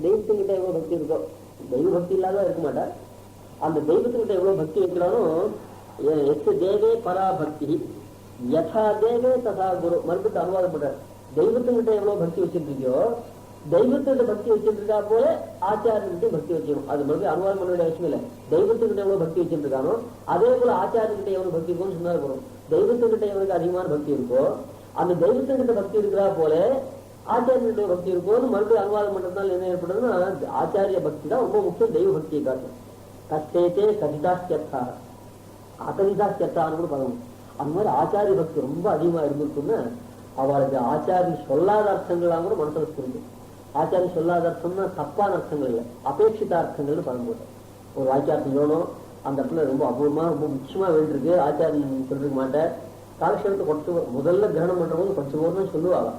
தெய்வத்துக்கிட்ட எவ்வளவு பக்தி இருக்கோ, தெய்வ பக்தி இல்லாத இருக்க மாட்டார். அந்த தெய்வத்துக்கிட்ட எவ்வளவு பக்தி வைக்கிறாலும் எஸ் தேவே பராபக்தி யதா தேவே ததா குரு. மறுபடியும் அனுவாதம் பண்றார். தெய்வத்துக்கிட்ட எவ்வளவு பக்தி வச்சுட்டு இருக்கியோ, தெய்வத்திட்ட பக்தி வச்சுட்டு இருக்கா போல ஆச்சாரியன்கிட்ட பக்தி வச்சுக்கணும். அது மறுபடியும் அனுவாதம் பண்ண வேண்டிய அவசியம் இல்லை. தெய்வத்துக்கிட்ட எவ்வளவு பக்தி வச்சுட்டு இருக்கானோ அதே போல ஆச்சாரியன்கிட்ட எவ்வளவு பக்தி இருக்கும்னு சொன்னா இருக்கணும். தெய்வத்துக்கிட்ட எவ்வளவு அதிகமான பக்தி இருக்கோ, அந்த தெய்வத்துக்கிட்ட பக்தி இருக்கிறா போல ஆச்சாரியனுடைய பக்தி இருக்கும்னு மறுபடியும் அனுவாதம் பண்றதுனால என்ன ஏற்படுதுன்னா, ஆச்சாரிய பக்தி தான் ரொம்ப முக்கியம். தெய்வ பக்தியை காட்டும். கஷ்டே கதிதாஸ்தியர்த்தா அகதிதாஸ்தியர்த்தான்னு கூட பார்க்கணும். அந்த மாதிரி ஆச்சாரிய பக்தி ரொம்ப அதிகமா இருந்துச்சுன்னா அவளுக்கு ஆச்சாரி சொல்லாத அர்த்தங்கள்லாம் கூட மனசுல புரிஞ்சு. ஆச்சாரி சொல்லாத அர்த்தம்னா தப்பான அர்த்தங்கள் இல்லை, அபேட்சித அர்த்தங்கள்னு பார்க்கும்போது ஒரு வாக்கியார்த்தம் வேணும். அந்த இடத்துல ரொம்ப அபூர்வமா ரொம்ப முக்கியமா வேண்டியிருக்கு, ஆச்சாரி சொல்லிருக்க மாட்டேன். காலக்ஷேபத்தை கொஞ்சம் முதல்ல கிரகணம் பண்றவங்க கொஞ்சம் ஓரணும் சொல்லுவாங்க.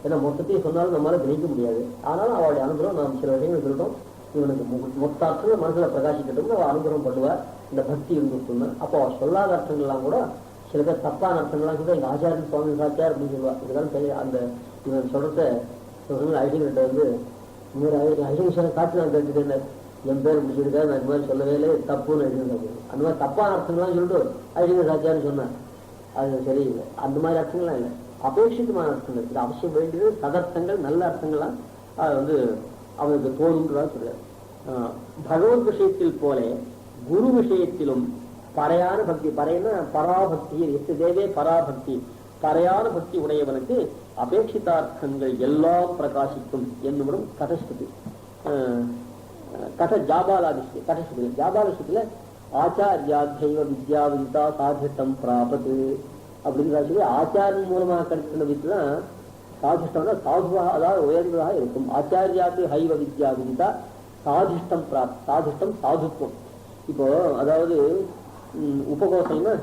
ஏன்னா மொத்தத்தையும் சொன்னாலும் நம்மளால கிரகிக்க முடியாது. ஆனாலும் அவளுடைய அனுகிரகம் நாம் சில விஷயங்கள் சொல்லிட்டோம். இவனுக்கு மொத்த அர்த்தங்கள் மனசுல பிரகாசிக்கட்டும் அவள் அனுகிரகம் பண்ணுவார். இந்த பக்தி இருந்துச்சுன்னா அப்போ அவள் சொல்லாத அர்த்தங்கள்லாம் கூட சில பேர் தப்பான அர்த்தங்கள்லாம் கூட எங்க ஆச்சாரியன் சுவாமி சாச்சார் அப்படின்னு சொல்லுவார். இதெல்லாம் சரி. அந்த இவன் சொல்றத ஐடிங்கிட்ட வந்து ஐடிங்க காட்சி நான் கேட்டுட்டேன், என் பேர் முடிச்சிருக்காரு, நான் இந்த மாதிரி சொல்லவே இல்லை, தப்புன்னு ஐடிங்க. அந்த மாதிரி தப்பான அர்த்தங்கள்லாம் சொல்லிட்டு ஐடிங்க சாச்சார்னு சொன்னேன். அது சரியில்லை. அந்த மாதிரி அர்த்தங்கள்லாம் இல்லை, அபேட்சிதமான அர்த்தங்கள். இது அவசியம் வேண்டியது சதர்த்தங்கள் நல்ல அர்த்தங்கள்லாம் அது வந்து அவனுக்கு தோணுன்றதா சொல்றாரு. பகவத் விஷயத்தில் போல குரு விஷயத்திலும் பறையான பக்தி, பறையன பராபக்தி, எட்டு தேவே பராபக்தி, பறையான பக்தி உடையவனுக்கு அபேட்சிதார்த்தங்கள் எல்லாம் பிரகாசிக்கும் என்னும் கதஸ்துதி. கத ஜாபாலாதிஷ்டி கதஸ்துதி. ஜாபாலஷ்டத்துல ஆச்சாரியாத்யைவ வித்யாவிந்தா சாதிஷ்டம் பிராபத்து அப்படின்னு சொல்லி ஆச்சாரின் மூலமாக கிடைக்கிற வித்தான் சாதிஷ்டம்னா சாதுவாக, அதாவது உயர்ந்ததாக இருக்கும். ஆச்சாரியாத்து ஹைவ வித்யாவிந்தா சாதிஷ்டம் பிராப்த். சாதிஷ்டம் சாதுத்வம். இப்போ அதாவது உபகோஷம்னா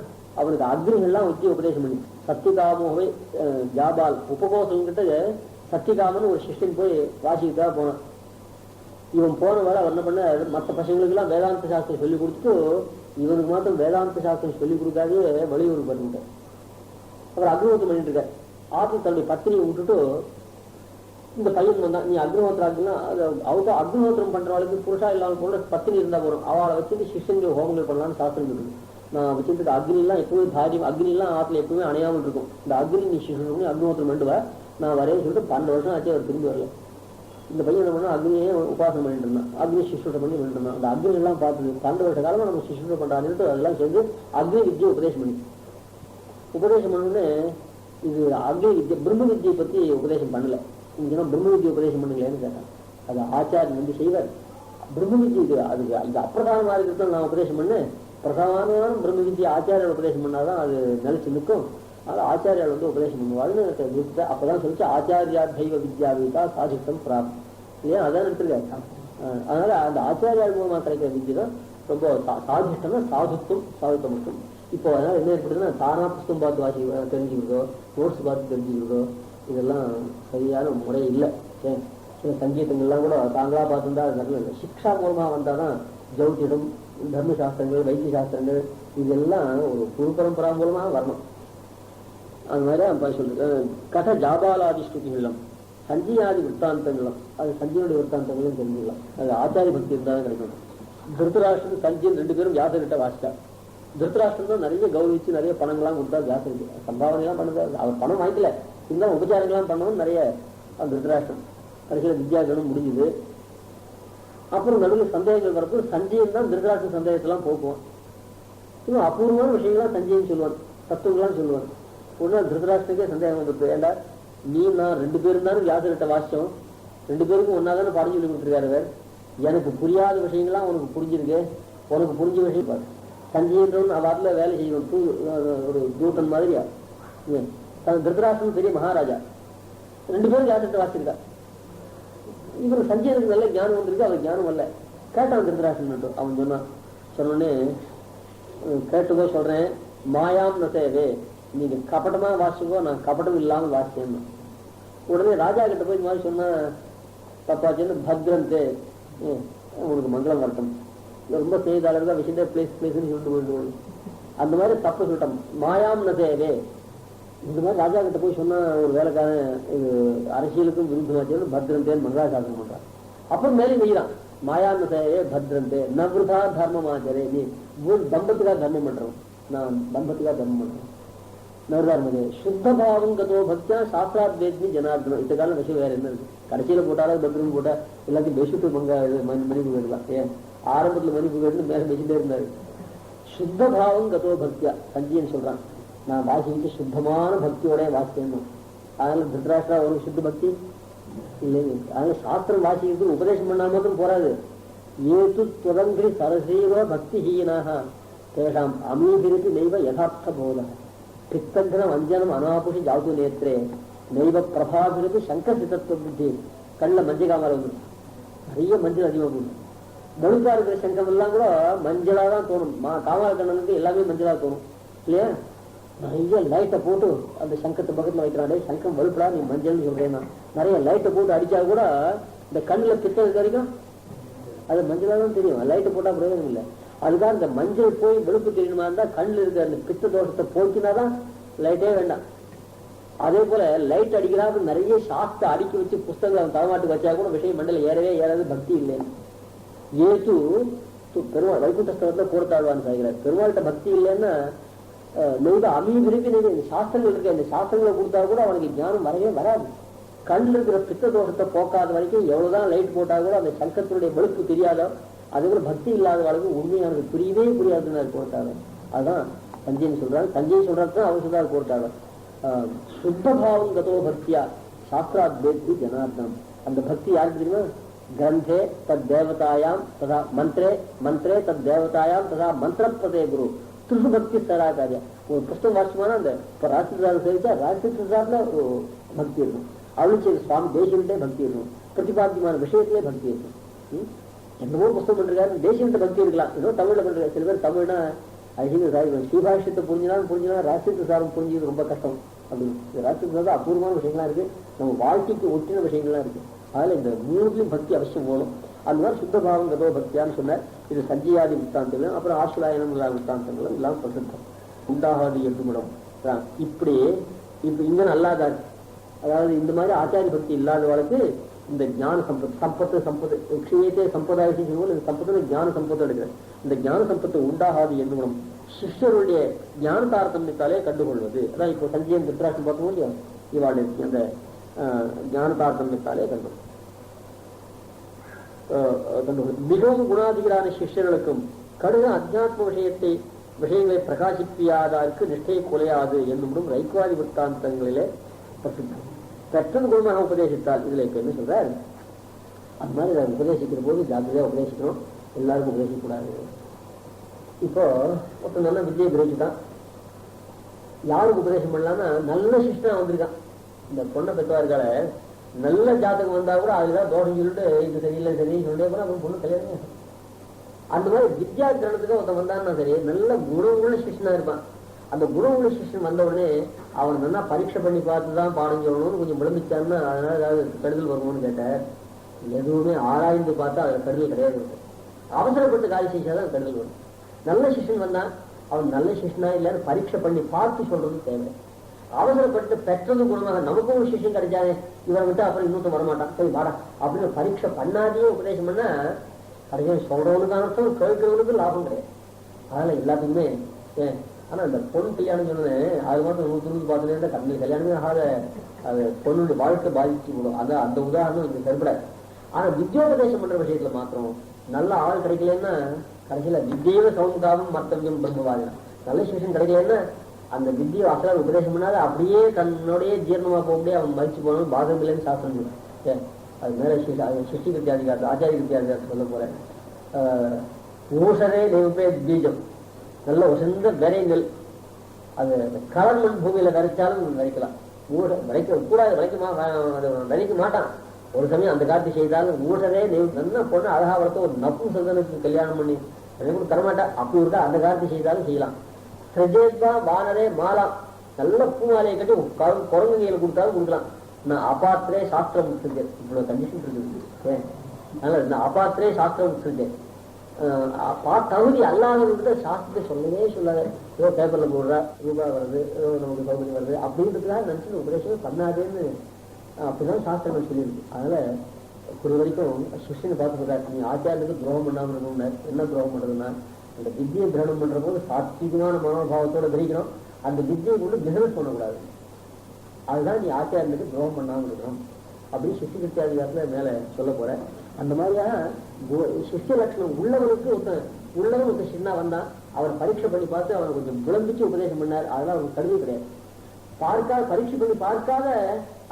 அவனுக்கு அக்னிகள்லாம் வச்சு உபதேசம் பண்ணி சத்தியகாமோவே ஜாபால் உபகோஷம் கிட்ட சத்தியகாமன் ஒரு சிஷ்யன் போய் வாசிக்கிட்டா போனான். இவன் போன வேலை அவர் என்ன பண்ண, மற்ற பசங்களுக்கு எல்லாம் வேதாந்த சாஸ்திரம் சொல்லி கொடுத்துட்டு இவனுக்கு மாத்திரம் வேதாந்த சாஸ்திரம் சொல்லி கொடுக்காதே வழியூர் பண்ணிட்டார். அவர் அக்னிஹோத்திரம் பண்ணிட்டு இருக்கார். ஆத்தி தன்னுடைய பத்தினியை விட்டுட்டு இந்த பையன் வந்தான், நீ அக்னிஹோத்திரம் ஆகுனா அவங்க அக்னிஹோத்திரம் பண்றவளுக்கு புருஷா இல்லாமல் போல பத்தினி இருந்தா போறோம், அவளை வச்சுட்டு சிஷ்யங்கள் ஹோமங்கள் பண்ணலாம்னு சாஸ்திரம் இருக்கு. நான் வச்சுட்டு அக்னி எல்லாம் எப்பவுமே தாரியம், அக்னி எல்லாம் ஆத்துல எப்பவுமே அணையாமல் இருக்கும். இந்த அக்னி நீ சிஷ்யம் பண்ணி அக்னிஹோத்திரம் பண்ணிட்டு நான் வரேன்னு சொல்லிட்டு 12 வருஷம் ஆச்சு, அவர் திரும்பி வரல. இந்த பையன் என்ன பண்ணா அக்னியே உபாசனம் பண்ணிட்டு இருந்தான், அக்னி சிஷ்யம் பண்ணி பண்ணிட்டு இருந்தான். அந்த அக்னி எல்லாம் பார்த்து 12 வருஷ காலமா நம்ம சிஷ்யம் பண்றான்னு அதெல்லாம் சேர்ந்து அக்னி வித்தியை உபதேசம் பண்ணணுன்னு இது அக்னி வித்தியை பிரம்ம வித்தியை பத்தி உபதேசம் பண்ணல. இங்கன்னா பிரம்ம வித்தியை உபதேசம் பண்ணுங்களேன்னு கேட்டான். அது ஆச்சாரியன் வந்து செய்வார். பிரம்ம வித்தியை இது அதுக்கு இது அப்பிரதானமா இருக்கிறது நான் உபதேசம் பண்ணேன். பிரதான பிரம்ம வித்தியை ஆச்சாரியர் உபதேசம் பண்ணாதான் அது நிலைச்சு நிற்கும். அதனால ஆச்சாரியால் வந்து உபதேசம் பண்ணுவாருன்னு அப்பதான் சொல்லிச்சு ஆச்சாரியா தெய்வ வித்யாவிதா சாதிஷ்டம் பிராப்தி இல்லையா, அதான் எடுத்துருக்காரு. அதனால அந்த ஆச்சாரியால் மூலமா கிடைக்கிற வித்தியை தான் ரொம்ப சாதிஷ்டம்னா சாதுத்துவம் மட்டும். இப்போ அதனால என்ன ஏற்படுதுன்னா தானா புஸ்தம் பார்த்து வாசி தெரிஞ்சுக்கிறதோ நோட்ஸ் பார்த்து தெரிஞ்சுக்கிறதோ இதெல்லாம் சரியான முறை இல்லை. சில சங்கீதங்கள்லாம் கூட தாங்களா பார்த்துருந்தா அது நல்ல இல்லை. சிக்ஷா மூலமா வந்தாதான் ஜௌத்திடம் தர்ம சாஸ்திரங்கள் வைத்திய சாஸ்திரங்கள் இதெல்லாம் ஒரு குரு பரம்பரா மூலமா வரணும். அது மாதிரி சொல்றது கத ஜாபாலாதிஷ்டுதிகளும் சஞ்சயாதி விற்த்தாந்தங்களும் அது சஞ்சயனுடைய விற்த்தாந்தங்களும் தெரிஞ்சுக்கலாம். அது ஆச்சாரிய பக்தி இருந்தாலும் கிடைக்கணும். திருத்தராஷ்டிரம் சஞ்சயன் 2 பேரும் வியாசர்கிட்ட வாசிச்சா. திருத்தராஷ்டிரம் தான் நிறைய கௌரவிச்சு நிறைய பணங்கள்லாம் கொடுத்தா வியாசருக்கு சம்பாவனைலாம் பண்ணுறது. அவர் பணம் வாங்கிக்கல, இருந்தாலும் உபச்சாரங்கள்லாம் பண்ணவும் நிறைய திருத்தராஷ்டிரம். கடைசியில் வித்யாகனும் முடிஞ்சுது. அப்புறம் நடுவில் சந்தேகங்கள் வரப்போ சஞ்சயன் தான் திருத்தராஷ்டிர சந்தேகத்தெல்லாம் போக்குவான். இன்னும் அபூர்வமான விஷயங்கள்லாம் சஞ்சயன் சொல்லுவான், தத்துவங்கள்லாம் சொல்லுவான். ஒரு நாள் திருதராஷ்டிரக்கே சந்தேகம் வந்துட்டு, ஏண்டா நீ நான் 2 பேரும் தானே வியாசர்கிட்ட வாசிச்சோம், 2 பேருக்கும் ஒன்னாதானே பாடம் சொல்லி கொடுத்துருக்காரு. எனக்கு புரியாத விஷயங்கள்லாம் உனக்கு புரிஞ்சிருக்கு, உனக்கு புரிஞ்ச விஷயம் பாரு. சஞ்சயன்றவன் அவாத்துல வேலை செய்யணும், ஒரு தூதன் மாதிரியா. திருதராஷ்டிரன் பெரிய மகாராஜா, 2 பேரும் வியாசர்கிட்ட வாசிச்சிருக்கா. இவரு சஞ்சயனுக்கு நல்ல ஞானம் வந்திருக்கு, அவன் ஞானம் வரல. கேட்டான் திருதராஷ்டிரன். அவன் சொன்னோடனே கேட்டுக்கோ சொல்றேன், மாயாம் நசேவே, நீங்க கபட்டமா வாசிக்கோ, நான் கபட்டம் இல்லாம வாசிச்சேன்னு. உடனே ராஜா கிட்ட போய் இந்த மாதிரி சொன்ன தப்பாச்சுன்னு பத்ரந்தே உனக்கு மங்களம் வரட்டும், ரொம்ப செய்தாளர் தான் விஷயம் பிளேஸ்ன்னு சொல்லிட்டு போயிடுவோம். அந்த மாதிரி தப்பு சொல்லிட்டோம். மாயாம் நசேவே இந்த மாதிரி ராஜா கிட்ட போய் சொன்ன ஒரு வேலைக்காரன் இது அரசியலுக்கும் விருப்பமாச்சுன்னு பத்ரந்தேன்னு மங்களாசாசனம் பண்றான். அப்புறம் மேலே நெய்யறான். மாயானுசே பத்ரந்தே நவ்ருதா தர்மம் ஆச்சரே. நீ தம்பத்துக்காக தர்மம் பண்றோம், நான் தம்பத்துக்காக தர்மம் பண்றேன். நவர்தார்மதே சுத்த பாவம் கதோ பக்தியா சாஸ்திராத் வேத்மி ஜனார்தனம். இந்த காலம் விஷயம் வேற என்ன இருக்கு? கடைசியில போட்டாலும் பத்ரம் போட்டா எல்லாத்தையும் பெஷிட்டு மன்னிப்பு கேட்கலாம். ஏன் ஆரம்பத்துல மன்னிப்பு கேட்டு மேல பெசிட்டே இருந்தாரு. சுத்த பாவம் கதோ பக்தியா சஞ்சீவன் சொல்றான், நான் வாசிக்கிட்டு சுத்தமான பக்தியோட வாசிக்கணும். அதனால திருதராஷ்டிரா ஒரு சுத்த பக்தி இல்லைங்க. அதனால சாஸ்திரம் வாசிக்கிறது உபதேசம் பண்ணா மட்டும் போறாது. ஏது துவங்கி சரசீவ பக்தி ஹீனாக தேஷாம் அமீபிரித்து நெய்வ யதார்த்த போத பித்தந்தனம் அஞ்சனம் அனாபுஷி ஜாது நேத்திரே நெய்வ பிரபாபிரித்து சங்கசிதத்துவ புத்தி. கண்ணில் மஞ்சள் காமரை வந்து நிறைய மஞ்சள் அதிகமாக போகுது. மொழிக்கா இருக்கிற சங்கம் எல்லாம் கூட மஞ்சளா தான் தோணும். காமர கண்ணனுக்கு எல்லாமே மஞ்சளா தோணும் இல்லையா? நிறைய லைட்டை போட்டு அந்த சங்கத்தை பக்கத்துல வைக்கிறானே, சங்கம் வலுப்படா நீ மஞ்சள்னு சொல்றேன்னா, நிறைய லைட்டை போட்டு அடிச்சா கூட இந்த கண்ணுல பித்தம் இருக்க வரைக்கும் அது மஞ்சளா தான் தெரியும். லைட்டை போட்டா பிரயோஜனம் இல்லை. அதுதான் இந்த மஞ்சள் போய் வெளுப்பு தெரியணுமா இருந்தா கண்ணில் இருக்க அந்த பித்த தோஷத்தை போக்கினாதான் லைட்டே வேண்டாம். அதே போல லைட் அடிக்கிறாரு நிறைய சாஸ்திர அடுக்கி வச்சு புஸ்தகம் தலைமாட்டுக்கு வச்சா கூட விஷயம் மண்டல ஏறவே ஏறாது, பக்தி இல்லைன்னு. ஏது பெருமாள் வைகுண்டஸ்தலத்துல கூறத்தாழ்வான்னு சாய்கிறார். பெருமாள்கிட்ட பக்தி இல்லைன்னா நெய்த அமீபிரிப்பி நெய்த இந்த சாஸ்திரங்கள் இருக்க இந்த சாஸ்திரங்களை கொடுத்தா கூட அவனுக்கு ஞானம் வரவே வராது. கண்ணில் இருக்கிற பித்த தோஷத்தை போக்காத வரைக்கும் எவ்வளவுதான் லைட் போட்டா கூட அந்த சங்கத்தினுடைய வெளுப்பு தெரியாதோ, அது கூட பக்தி இல்லாத வாழ்க்கை உண்மையானது புரியவே புரியாதுன்னு கூறத்தாங்க. அதுதான் சஞ்சயன் சொல்றாரு. சஞ்சயன் சொல்றதுதான் அவர் சொல்றாரு கூறத்தாங்க. சுத்த பாவம் கதோ பக்தியா சாஸ்திராத் வேத்மி ஜனார்தனம். அந்த பக்தி யாருக்கு தெரியுமா? கிரந்தே தத் தேவதாயாம் ததா மந்திரே மந்திரே தத் தேவதாயாம் ததா மந்திரப்பதே குரு திருஷு பக்தி சராச்சாரியா. ஒரு புஸ்தகம் வாசியமான அந்த இப்போ ராஜசிதாரம் சேவிச்சா ராஜசிதாரத்துல பக்தி இருக்கும். அவளுக்கு சுவாமி தேசியன்ட்டே பக்தி இருக்கும். பிரதிபாத்தியமான விஷயத்திலே பக்தி இருக்கும். என்னமோ புஸ்தகம் பண்றாரு, தேசியத்தை பக்தி இருக்கலாம். இன்னும் தமிழ்ல பண்றாரு. சில பேர் தமிழ்னா அது ஸ்ரீபாஷ்யத்தை புரிஞ்சுனா ராஜசிதாரம் புரிஞ்சது ரொம்ப கஷ்டம் அப்படின்னு. ராஜசிதாரம் அபூர்வமான விஷயங்களா இருக்கு, நம்ம வாழ்க்கைக்கு ஒட்டின விஷயங்கள்லாம் இருக்கு. அதுல இந்த மூணுலையும் பக்தி அவசியம் போகணும். அது மாதிரி சுத்த பாவம் கதோ பக்தியான்னு சொன்னார். இது சஞ்சயாதி வித்தாந்தங்களும் அப்புறம் ஆசுலாயனம் வித்தாந்தங்களும் எல்லாம் பிரசித்தம். உண்டாகாது என்றுமிடம் இப்படி இப்ப இங்க நல்லாதான். அதாவது இந்த மாதிரி ஆச்சாரிய பக்தி இல்லாதவளுக்கு இந்த ஞான சம்பத்து விஷயத்தே சம்பிரதாயத்தை சம்பத்துல ஞான சம்பத்தை எடுக்கிறது. இந்த ஞான சம்பத்தை உண்டாகாது என்றுமிடம் சிஷ்யருடைய ஞான தாரதமியத்தாலே கண்டுகொள்வது. அதான் இப்போ சஞ்சயம் திருத்தராஷ்டிரம் பார்த்தோம் இல்லையா, இவாளுடைய அந்த ஞான தாரதமியத்தாலே கண்டுகொள்வது. மிகவும் குணாதிகளான சிஷ்யர்களுக்கும் கடுக அத்தியாத்ம விஷயங்களை பிரகாசிப்பியாதாருக்கு நிஷ்டையை குலையாது என்னும் ரைக்குவாதி விற்த்தாந்தங்களிலே பிரசித்தம். பெற்றது குணமாக உபதேசித்தால் இதுல இப்ப என்ன சொல்றாரு, அது மாதிரி அதை உபதேசிக்கிற போது ஜாக்கிரதையா உபதேசிக்கணும், எல்லாருக்கும் உபதேசிக்கக்கூடாது. இப்போ ஒருத்தர் நல்ல வித்தியை கிரகிச்சுட்டான், யாருக்கு உபதேசம் பண்ணலாம்னா நல்ல சிஷ்டனா வந்திருக்கான். இந்த பொண்ணை பெற்றவார்களை நல்ல ஜாதகம் வந்தா கூட அதுதான் தோஷம் சொல்லிட்டு இது சரியில்லை சரின்னு சொல்லிட்டே கூட அவன் பொண்ணு கல்யாணம். அந்த மாதிரி வித்யா கிரகணத்துக்கு ஒருத்தன் வந்தான்னா சரி, நல்ல குணமுள்ள சிஷ்யனா இருப்பான். அந்த குணமுள்ள சிஷ்யன் வந்த உடனே அவன் நல்லா பரீட்சை பண்ணி பார்த்துதான் பாடம் சொல்லணும்னு கொஞ்சம் விளம்பிச்சான்னா அதனால ஏதாவது கருதல் வருவோம்னு கேட்டார். எதுவுமே ஆராய்ந்து பார்த்தா அது கருதல் கிடையாது. அவசரப்பட்டு காலி செய்யாதான் கருதல் வரும். நல்ல சிஷ்யன் வந்தான், அவன் நல்ல சிஷ்யனா இல்லைன்னு பரீட்சை பண்ணி பார்த்து சொல்றது தேவை. அவசரப்பட்டு பெற்றது குணமாக நமக்கும் ஒரு சிஷ்யம் கிடைச்சாரு, இவரை விட்டு அப்புறம் இன்னொருத்த வரமாட்டான், போய் வாடா அப்படின்னு பரீட்சை பண்ணாதையே உபதேசம் பண்ணா கடைசியாக சொல்றவனுக்கு அர்த்தம், கேட்கிறவனுக்கு லாபம் கிடையாது. அதனால எல்லாத்துக்குமே ஆனா இந்த பொண்ணு கல்யாணம் சொன்னேன் அது மட்டும் 100 பார்த்துட்டு கண்ணு கல்யாணமே ஆகாத அது பொண்ணுடைய வாழ்க்கை பாதிச்சு விடும். அதான் அந்த உதாரணம் இங்க சரிபடாது. ஆனா வித்யோபதேசம் பண்ற விஷயத்துல மாத்திரம் நல்ல ஆள் கிடைக்கலன்னா கடைசியில வித்தியவ சௌந்தாவும் மத்தவியம் பிரம்மவாதினா நல்ல சிஷன் கிடைக்கலன்னா அந்த வித்தியை அசலாக உபதேசம் பண்ணாத அப்படியே தன்னுடைய ஜீரணமா போக முடியாது, அவன் மதிச்சு போகணும் பாதம் இல்லைன்னு சாசனம். அது மேல சிஷ்டி வித்தியாதிகாரத்தை ஆச்சாரிய வித்தியாதிகாரத்தை சொல்ல போறேன். ஊசரே தெய்வப்பே பீஜம் நல்ல உசந்த விரைங்கள் அது கலர் மண் பூமியில விரைச்சாலும் விரைக்கலாம். விரைக்க கூடாது, விரைக்க மாட்டான். ஒரு சமயம் அந்த காட்சி செய்தாலும் ஊசரே நல்ல பொண்ணு அழகா வளர்த்து ஒரு நப்பு சந்தனுக்கு கல்யாணம் பண்ணி கூட தரமாட்டா. அப்படி இருக்கா அந்த காட்சி செய்தாலும் செய்யலாம். பிரஜேத்வா வானரே மாலா நல்ல பூமாலையை கட்டி குரங்கு கையில கொடுத்தாலும் கொடுக்கலாம். நான் அபாத்திரே சாஸ்திரம் முக்கிருக்கேன், இவ்வளவு கண்டிஷன் இருக்கு. அதனால நான் அபாத்திரே சாஸ்திரம் முக்கிருக்கேன். தகுதி அல்லாதவர்கிட்ட சாஸ்திரத்தை சொல்லவே சொல்லாத. ஏதோ பேப்பர்ல போடுறா ரூபா வருது, நமக்கு சௌகரியம் வருது அப்படின்றதுக்காக நினைச்சு உபதேசம் பண்ணாதேன்னு அப்படிதான் சாஸ்திரங்கள் சொல்லியிருக்கு. அதனால ஒரு வரைக்கும் சிஷ்யனை பார்த்து சொல்றாரு, நீ ஆச்சாரியனுக்கு துரோகம் பண்ணாமல் இருக்கணும்னா என்ன துரோகம் பண்றதுன்னா, அந்த வித்தியை கிரகணம் பண்ற போது சாத்வீகமான மனோபாவத்தோட கிரகிக்கணும், அந்த வித்தியை கொண்டு பிசினஸ் பண்ணக்கூடாது, அதுதான் நீ ஆச்சாரியனுக்கு துரோகம் பண்ணாமல் இருக்கணும் அப்படின்னு சிஷ்ய கிருத்தியாதிகாரத்துல மேல சொல்ல போற. அந்த மாதிரியா சிஷ்ய லட்சணம் உள்ளவனுக்கு உள்ளவன் ஒரு சின்ன வந்தான், அவர் பரீட்சை பண்ணி பார்த்து அவனை கொஞ்சம் விளம்பிச்சு உபதேசம் பண்ணார், அதெல்லாம் அவனுக்கு கருவி கிடையாது. பரீட்சை பண்ணி பார்க்காத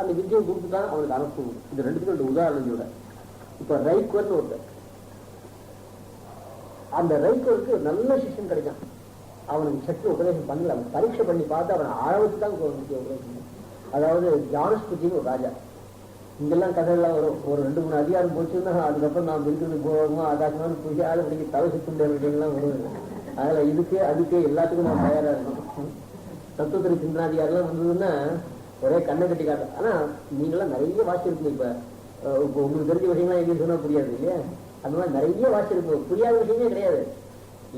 அந்த வித்தியை கொடுத்துதான் அவனுக்கு அனுப்பும். இந்த ரெண்டுத்துக்கும் ரெண்டு உதாரணம் சொல்ற. இப்ப ரைக்வர்னு ஒருத்தர், அந்த ரைக்வருக்கு நல்ல சிஷ்யன் கிடைக்கும், அவனுக்கு சற்று உபதேசம் பண்ணல, அவன் பரீட்சை பண்ணி பார்த்து அவனை ஆழவுக்கு தான் உபதேசம். அதாவது ஜானஸ்பதினு ஒரு ராஜா, இங்கெல்லாம் கதையெல்லாம் வரும், ஒரு 2-3 அதிகாரம் போச்சுன்னா அதுக்கப்புறம் நாம் இருக்கிறது போகணும் ஆகாசமான புரியாத படிக்க தவசித்துலாம் வரும். அதனால இதுக்கு அதுக்கு எல்லாத்துக்கும் நான் தயாரா இருக்கணும். தத்துவத்திரி சிந்தனாதிகாரெல்லாம் வந்ததுன்னா ஒரே கண்ணை கட்டி காட்ட. ஆனா நீங்களாம் நிறைய வாசிச்சிருக்கீங்க, இப்ப உங்களுக்கு தெரிஞ்ச விஷயம்லாம் எங்கேயும் சொன்னா புரியாது இல்லையா, அந்த மாதிரி நிறைய வாசிச்சிருக்கோம், புரியாத விஷயமே கிடையாது.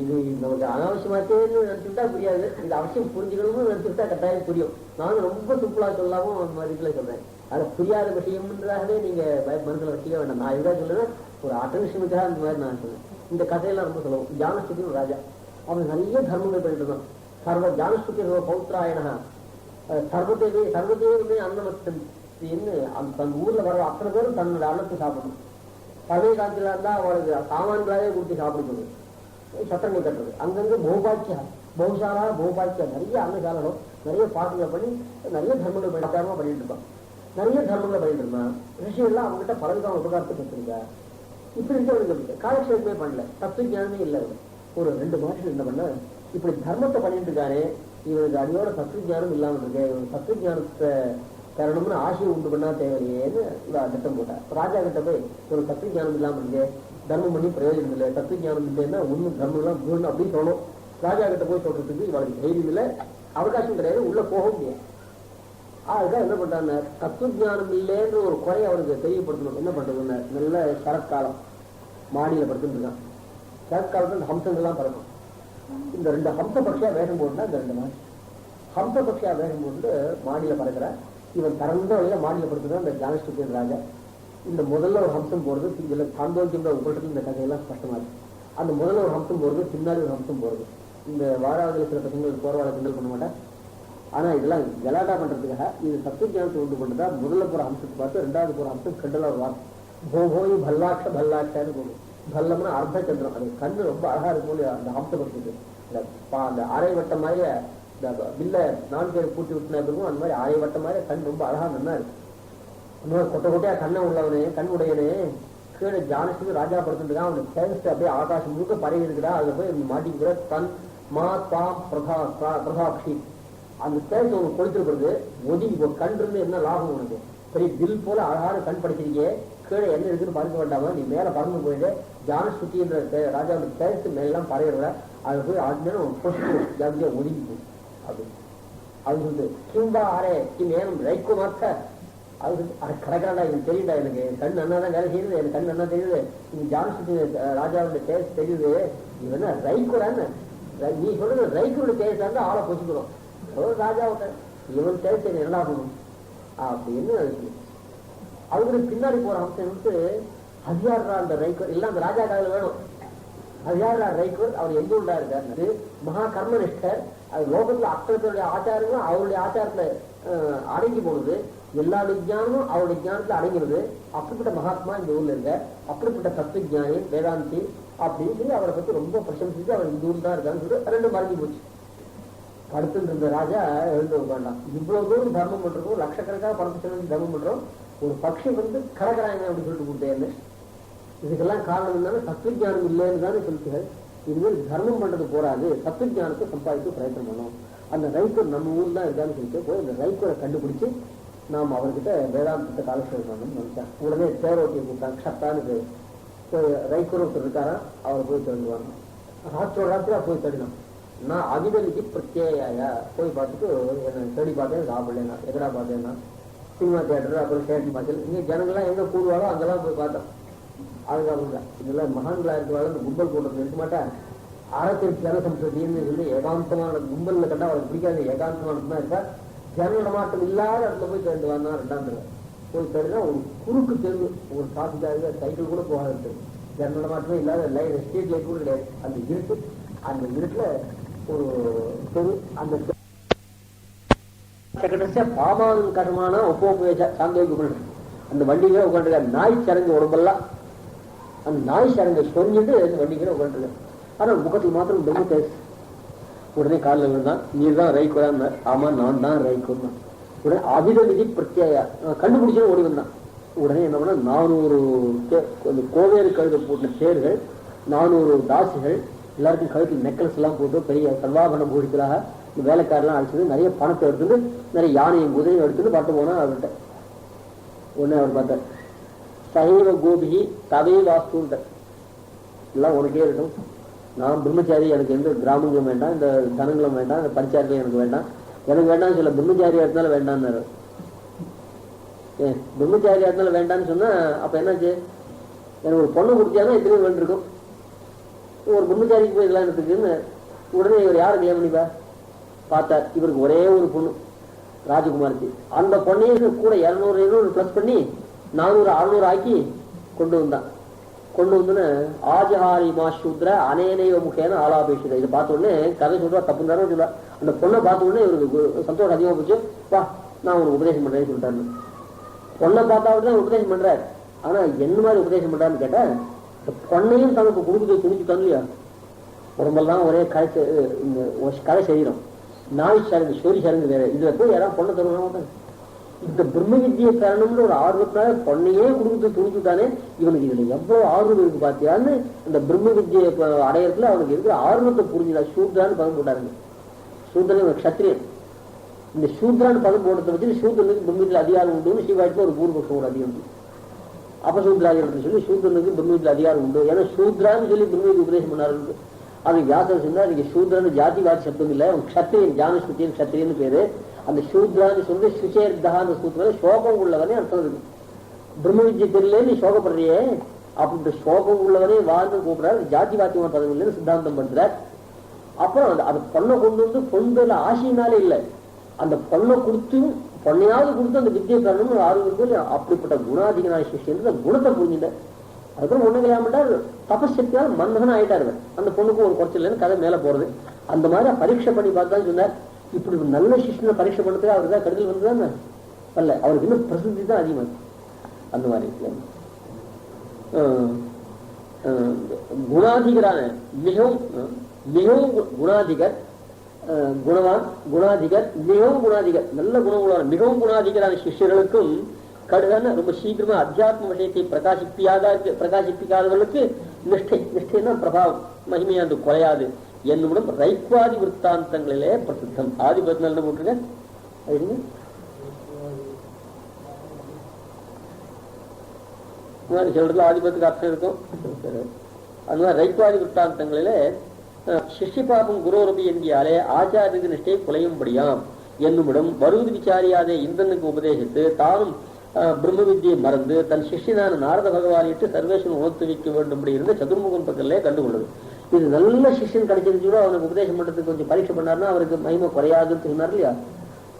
இது நமக்கு அனாவசியமாச்சேன்னு நினைச்சுட்டா புரியாது, இது அவசியம் புரிஞ்சுக்கணும்னு நினைச்சுட்டா கட்டாயம் புரியும். நானும் ரொம்ப சிம்பிளா சொல்லாமல் அந்த மாதிரி சொல்றேன். அதை புரியாத விஷயம்ன்றதாகவே நீங்க மனசுல வச்சுக்க வேண்டாம். நான் எதாவது சொல்றேன் ஒரு அட்டன்ஷனுக்காக அந்த மாதிரி நான் சொல்றேன். இந்த கதையெல்லாம் ரொம்ப சொல்லுவோம். ஜானஸ்துதி ஒரு ராஜா, அவன் நிறைய தர்மங்கள் பண்ணிட்டு இருந்தான். சர்வ ஜானஸ்துதி பௌத்ராயணா சர்வதேவமே அன்னமத்தின்னு அந்த ஊர்ல வர அத்தனை பேரும் தன்னோட அன்னத்தை சாப்பிடணும். பழைய காலத்துல இருந்தா அவளுக்கு சாமான்களாவே கொடுத்து சாப்பிடுறது, சட்டங்கள் கட்டுறது, அங்கங்க பௌசாலா நிறைய அன்னசாலம் நிறைய பாட்டுகளை பண்ணி நிறைய தர்மங்கள் பண்ணிட்டு இருப்பான். நிறைய தர்மங்களை பண்ணிட்டு இருந்தான். ரிஷிகள்லாம் அவங்ககிட்ட பலவிதமான உபகாரத்தை பெற்றிருக்கா. இப்படி இருக்க காலக்ஷேபமே பண்ணல, தத்துவ ஞானமே இல்லை. ஒரு 2 மாதம் என்ன பண்ண, இப்படி தர்மத்தை பண்ணிட்டு இருக்காரு, இவனுக்கு அடியோட தத்துவ ஞானம் இல்லாமல் இருக்கு, இவனுக்கு தத்துவ ஞானத்தை தரணும்னு ஆசையை உண்டு பண்ணா தேவையில்லையேன்னு திட்டம் போட்டா. ராஜா கிட்ட போய் ஒரு தத்துவ ஞானம் இல்லாமல் இருக்கு, தர்மம் பண்ணி பிரயோஜனம் இல்லை, தத்துவ ஞானம் இல்லைன்னா ஒன்னும் தர்மம் எல்லாம் போடணும் அப்படின்னு சொல்லணும். ராஜா கிட்ட போய் சொல்றதுக்கு இவனுக்கு தைரியம் இல்லை, அவகாசம் கிடையாது, உள்ள போக முடியாது. அதுக்காக என்ன பண்றாங்க, தத்துவ ஞானம் இல்லைன்ற ஒரு குறையை அவருக்கு தெரியப்படுத்தணும். என்ன பண்றதுன்னு, நல்ல சரத்காலம் மாடியில படுத்துட்டு இருக்கான். சரத்காலத்துல இந்த ஹம்சங்கள்லாம் பறக்கும். இந்த 2 ஹம்ச பக்ஷியா வேகம் போட்டுனா இந்த 2 மாசம் ஹம்ச பக்ஷியா வேகம் போட்டு மாடியில பறக்கிற இவன் திறந்த வழியில மாடியில படுத்துதான் இந்த ஜானஸ்துதி ராஜா. இந்த முதல்ல ஒரு ஹம்சம் போறது, இதுல சாந்தோக்கியம் உபரிடத்துல இந்த கதையெல்லாம் ஸ்பஷ்டமா இருக்கு. அந்த முதல்ல ஒரு ஹம்சம் போறது, பின்னாடி ஒரு ஹம்சம் போறது. இந்த வாராவதில சில பசங்கள் போர்வாழ கிண்டல் பண்ண மாட்டேன். ஆனா இதெல்லாம் கலாட்டா பண்றதுக்காக இது தத்துவ ஞானத்தை உண்டு பண்ணுறதா. முதல்ல போற அம்சத்தை பார்த்து 2வது போற அம்சம் கண்டல ஒரு வார்த்தை, போகோய் பல்லாட்சான்னு போகும். பல்லம்னா அர்த்த சந்திரம், அது கண்ணு ரொம்ப அழகா இருக்கும். அந்த அம்ச பட்சத்துக்கு அந்த அரை வட்டம் மாதிரி இந்த வில்ல 4 பேர் பூட்டி விட்டுனா இருக்கும், அந்த மாதிரி அரை வட்டம் மாதிரி கண் ரொம்ப அழகா நல்லா இருக்கு. அந்த மாதிரி கொட்டை கொட்டையா கண்ணை உள்ளவனே, கண் உடையனே, கீழே ஜானஸ்துதி ராஜா படுத்துட்டுருக்கான். அவனுக்கு சேகஸ்ட் அப்படியே ஆகாசம் முழுக்க பரவி இருக்குடா. அதுல போய் மாட்டிக்கிற தன் மா தாம் பிரதாப்ஷி அந்த தேர்ச்சி உனக்கு கொடுத்துருக்கிறது. ஒதுங்கி போ, கண் இருந்து என்ன லாபம் உனக்கு, பெரிய வில் போல அழகான கண் படிச்சிருக்கே, கீழே என்ன இருக்குன்னு பார்க்க வேண்டாமா, நீ மேல பறந்து போயிட்டு ஜானஸ்துதி என்ற ராஜாவோட தேர்ச்சி மேலாம் பறவிடுற, அதை போய் ஆஜ்ஞானம் ஜாதியா ஒதுங்கி போ அப்படின்னு அது சொல்லிட்டு கிம்பா ஆரே கிம் ரைக்கோ மாத்த அது கிடக்கிறாண்டா, எனக்கு தெரியுதா, எனக்கு கண் அண்ணா தான் வேலை செய்யுது, எனக்கு கண் அண்ணா தெரியுது, இங்க ஜானஸ்துதி ராஜாவோட தேர்ச்சி தெரியுது, இவன் ரைக்கோடான்னு நீ சொல்றது ரைக்கோட தேர்ச்சா இருந்தா ஆளை பொசிக்கிறோம். ராஜாவிட்ட இவன் தேர்ச்சி என்ன ஆகணும் அப்படின்னு அவங்களுக்கு பின்னாடி போற அம்சம் வந்து அது யாரா அந்த ரைக்கோர் இல்ல அந்த ராஜா கால வேணும். அது யாரா ரைக்கோர், அவர் எங்க உண்டா இருக்காரு, மகா கர்மனிஷ்டர். அது லோகத்துல அத்தனை ஆச்சாரங்களும் அவருடைய ஆச்சாரத்துல அடங்கி போனது, எல்லா விஜயானமும் அவருடைய ஞானத்துல அடங்கிறது. அப்படிப்பட்ட மகாத்மா இந்த ஊர்ல இருக்க, அப்படிப்பட்ட தத்துவ ஞானி வேதாந்தி அப்படின்னு சொல்லி அவரை பத்தி ரொம்ப பிரசம்சிச்சு அவர் இந்த ஊர் தான் இருக்கான்னு சொல்லிட்டு 2 மறைஞ்சு போச்சு. படுத்துட்டு இருந்த ராஜா எழுந்து உட்காண்டான். இவ்வளவு தூரம் தர்மம் பண்றோம், லட்சக்கணக்காக பணத்தை செலவு தர்மம் பண்றோம், ஒரு பட்சி வந்து கலக்கிறாங்க அப்படின்னு சொல்லிட்டு கொடுத்தேன்னு. இதுக்கெல்லாம் காரணம் என்னன்னா தத்துவ ஞானம் இல்லைன்னு தானே சொல்லிட்டுகள். இதுமாதிரி தர்மம் பண்றது போறாது, தத்துவ ஞானத்தை சம்பாதித்து பிரயத்தனம் பண்ணோம். அந்த ரைக்கர் நம்ம ஊர் தான் இருக்கான்னு சொல்லிட்டு போய் இந்த ரைக்கரை கண்டுபிடிச்சு நாம் அவர்கிட்ட வேதாந்தத்தை காலக்ஷேபம் பண்ணணும்னு நினைச்சேன். உடனே தேரோட்டியை கூப்பிட்டாங்க, க்ஷத்தான்னு பேர். ரைக்கர் ஒருத்தர் இருக்காரா, அவரை போய் தேடுவாங்க. ராத்திரா போய் தேடினோம். நான் அவிதலிக்கு பிரத்யேயா போய் பார்த்துட்டு என்ன தேடி பார்த்தேன், சாப்பிடலன்னா எங்கடா பார்த்தேன்னா சினிமா தியேட்டர், அப்புறம் ஸ்டேஷன் பார்த்து இங்கே ஜனங்கள்லாம் எங்கே கூடுவாளோ அங்கெல்லாம் போய் பார்த்தோம். அதுக்கப்புறம் இதெல்லாம் மகான்களா இருக்கிறாங்க, இந்த கும்பல் கூட்டத்தில் இருக்க மாட்டேன். ஆரத்திற்கு ஜனசம்சதின்னு சொல்லி ஏகாந்தமான கும்பலில் கண்டா அவருக்கு பிடிக்காது, ஏகாந்தமான தான் இருக்கா. ஜன நடமாட்டம் இல்லாத இடத்துல போய் சேர்ந்து வந்தான் 2ஆம் தடவை. போய் தேடினா ஒரு குறுக்கு தெரு, ஒரு டிராஃபிக்காக சைக்கிள் கூட போகாது, ஜன்னல மாற்றமே இல்லாத லைட், ஸ்ட்ரீட் லைட் கூட கிடையாது. அந்த இருட்டு, அந்த இருட்டுல ஒரு தெரு, அந்த பாமாவின் கட்டமான சாந்தோக்கு அந்த வண்டிகளை உட்காந்துருக்க நாய் சரங்கு உடம்பெல்லாம் அந்த நாய் சரங்கை சொரிஞ்சிட்டு அந்த வண்டிகளை உட்காந்துருக்க. ஆனா முகத்துக்கு மாத்திரம் ரொம்ப பேசு. உடனே காலில் விழுந்தான், நீ தான் ரைக்குறான். ஆமா நான் தான் ரைக்குன்னா. உடனே அபித விதி பிரத்யா கண்டுபிடிச்சுன்னு ஓடி வந்தான். உடனே என்ன பண்ண, 400 கோவேறு கழுத போட்ட தேர்கள், 400 தாசிகள், எல்லாருக்கும் கழுத்து நெக்லஸ் எல்லாம் போட்டு பெரிய சர்வாபரணம் பூடிக்கலாக வேலைக்காரெல்லாம் அழைச்சது, நிறைய பணத்தை எடுத்துட்டு நிறைய யானையும் குதிரையும் எடுத்துட்டு பார்த்து போனா அவர்கிட்ட. உடனே அவர் பார்த்தார், சைவ கோபிகி தவை வாஸ்து எல்லாம் உனக்கே இருக்கட்டும், நான் பிரம்மச்சாரி, எனக்கு எந்த கிராமங்களும் வேண்டாம், இந்த தனங்களும் வேண்டாம், இந்த பஞ்சாயத்துலையும் எனக்கு வேண்டாம், எனக்கு வேண்டாம்னு சொல்ல பிரம்மச்சாரியா இருந்தாலும் வேண்டாம்னாரு. பிரம்மச்சாரியா இருந்தாலும் வேண்டாம்னு சொன்னா அப்ப என்னாச்சு, எனக்கு ஒரு பொண்ணு கொடுத்தியானா எத்தனை வேண்டிருக்கும், ஒரு பிரம்மச்சாரிக்கு போய் இதெல்லாம் இருக்குன்னு. உடனே இவர் யாரு கல்யாணம் பண்ணிப்பா பார்த்தார், இவருக்கு ஒரே ஒரு பொண்ணு ராஜகுமாரிக்கு. அந்த பொண்ணையும் கூட 200 பிளஸ் பண்ணி 400 600 ஆக்கி கொண்டு வந்தான். கொண்டு வந்துன்னு ஆஜஹாரி மாசூத்ர அனேனைவ முக்கியான ஆலாபேஷித. இதை பார்த்த உடனே கதை சொல்றா, தப்புன்னு சொல்றா. அந்த பொண்ணை பார்த்த உடனே இவருக்கு சந்தோஷம் அதிகமா போச்சு. வா நான் உனக்கு உபதேசம் பண்றேன்னு சொல்லிட்டாரு. பொண்ணை பார்த்தா தான் உபதேசம் பண்றாரு. ஆனா என்ன மாதிரி உபதேசம் பண்றாருன்னு கேட்டா, பொண்ணையும் தனக்கு கொடுக்குது துணிச்சுட்டான் இல்லையா, உடம்பெல்லாம் ஒரே கதை செய்யறோம். நாய் சரங்கு சோரி சரங்கு வேற. இதுல போய் யாராவது பொண்ணை தருவாங்க. இந்த பிரம்ம வித்தியை தரணும்னு ஒரு ஆர்வத்தினால பொண்ணையே கொடுத்து துணிச்சுட்டானே, இவனுக்கு இதுல எவ்வளவு ஆர்வம் இருக்கு பாத்தியான்னு இந்த பிரம்ம வித்தியை அடையறதுல அவனுக்கு இருக்கிற ஆர்வத்தை புரிஞ்சுதா. சூத்ரான்னு பதம் போட்டாருங்க. சூத்ரன் கத்திரியன். இந்த சூத்ரான்னு பதம் போட்டதை வச்சு சூத்ரனுக்கு பிரம்மத்தில் அதிகாரம் உண்டு. சிவாயிட்டு ஒரு பூர்வபக்ஷம் ஒரு அதிகம் அபசூத்ராதிகாரம்னு சொல்லி சூத்ரனுக்கு பிரம்மத்தில் அதிகாரம் உண்டு. ஏன்னா சூத்ரான்னு சொல்லி பிரம்மவிதி உபதேசம் பண்ணாரு. அது வியாசம் சொன்னா, அதுக்கு சூத்ரன்னு ஜாதிவாதி சப்தம் இல்லை, கத்திரியன், ஜானஸ்ருத்தியன் கத்திரியன்னு பேரு. அந்த சூத்ரான்னு சொல்லி சுச்சேர்தகான்னு சூத்திர சோகம் உள்ளவனே அர்த்தம் இருக்கு. பிரம்ம வித்யை தெரியல நீ சோகப்படுறியே, அப்படி சோகம் உள்ளவனே வாழ்ந்து கூப்பிடாரு. ஜாதிவாத்தியமான பதவி இல்லைன்னு சித்தாந்தம் பண்றார். அப்புறம் அது பொண்ணை கொண்டு வந்து பொண்ணுல ஆசையினாலே இல்லை, அந்த பொண்ணை கொடுத்து பொண்ணையாவது கொடுத்து அந்த வித்தியை பெறணும்னு ஆர்வம் இருக்கு. அப்படிப்பட்ட குணாதிகனான சிஷ்யன் அந்த குணத்தை புரிஞ்சுட்ட. அதுக்கப்புறம் ஒண்ணு கல்யாணம் தபசக்தியால் மன்னகன் ஆயிட்டாரு. அந்த பொண்ணுக்கு ஒரு குறைச்சல் இல்லைன்னு கதை மேல போறது. அந்த மாதிரி பரீட்சை பண்ணி பார்த்தான்னு சொன்னார். இப்படி ஒரு நல்ல சிஷ்யனை பரீட்சை பண்ணதுக்கு அவருக்கு தான் கருத்தில் வந்துதான் அல்ல, அவருக்கு இன்னும் பிரசித்தி தான் அதிகமாக. அந்த மாதிரி குணாதிகரான மிகவும் மிகவும் குணாதிகர், குணவான் குணாதிகர், மிகவும் குணாதிகர், நல்ல குணங்களான மிகவும் குணாதிகரான சிஷ்யர்களுக்கும் கடுகான ரொம்ப சீக்கிரமா அத்தியாத்ம விஷயத்தை பிரகாசிப்பிக்காதவர்களுக்கு நிஷ்டைன்னா பிரபாவம் மகிமையாண்டு குறையாது என்னும் ரைக்வாதி விற்த்தாந்தங்களிலே பிரசித்தம். ஆதிபத்தின என்ன போட்டிருக்க சொல்றதுல ஆதிபத்துக்கு அர்த்தம் இருக்கும். அந்த மாதிரி ரைக்வாதி விற்த்தாந்தங்களிலே சிஷ்யபாபம் குரோரபி என்கியாலே ஆச்சாரியனுக்கு நிஷ்டை குலையும்படியாம் என்னுமிடம் வருவது விசாரியாதே இந்திரனுக்கு உபதேசித்து தானும் பிரம்ம வித்தியை மறந்து தன் சிஷ்யனான நாரத பகவானிட்டு சர்வேஸ்வரன் உணர்த்து வைக்க வேண்டும் இருந்த சதுர்முகன் பக்கத்திலே கண்டுகொண்டது. இது நல்ல சிஷ்யன் கிடைச்சிருந்துச்சோ அவனுக்கு உபதேசம் பண்றதுக்கு கொஞ்சம் பரீட்சை பண்ணாருன்னா அவருக்கு மகிமை குறையாதுன்னு சொன்னார் இல்லையா.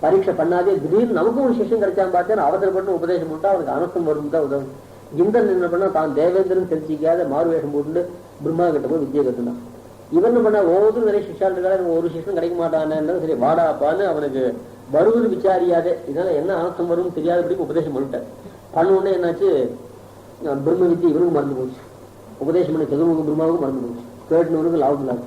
பரீட்சை பண்ணாதே திடீர்னு நமக்கும் ஒரு சிஷ்யன் கிடைச்சான்னு பார்த்தா அவசரப்பட்டு உபதேசம் பண்ணிட்டா அவனுக்கு அனர்த்தம் வரும் தான் உதவும். இந்திரன் என்ன பண்ணா தான் தேவேந்திரன் தெரிஞ்சிக்காத மாறுவேஷம் போட்டு பிரம்மா கிட்ட போய் வித்தியை கட்டுனான். இவன் பண்ணா ஒவ்வொரு நிறைய சிஷ்யால் இருக்கா, ஒரு சிஷ்யன் கிடைக்க மாட்டான்னு சரி வாடாப்பான்னு அவனுக்கு வருவது விசாரியாதே, இதனால என்ன அனர்த்தம் வரும் தெரியாதபடி உபதேசம் பண்ணிட்டார். பண்ண உடனே என்னாச்சு, பிரம்ம வித்தியை இவனுக்கு மறந்து போச்சு, உபதேசம் பண்ண சதுர்முக பிரம்மாவுக்கு மறந்து போச்சு, கேட்டுனவனுக்கு லாபம் இல்லாது.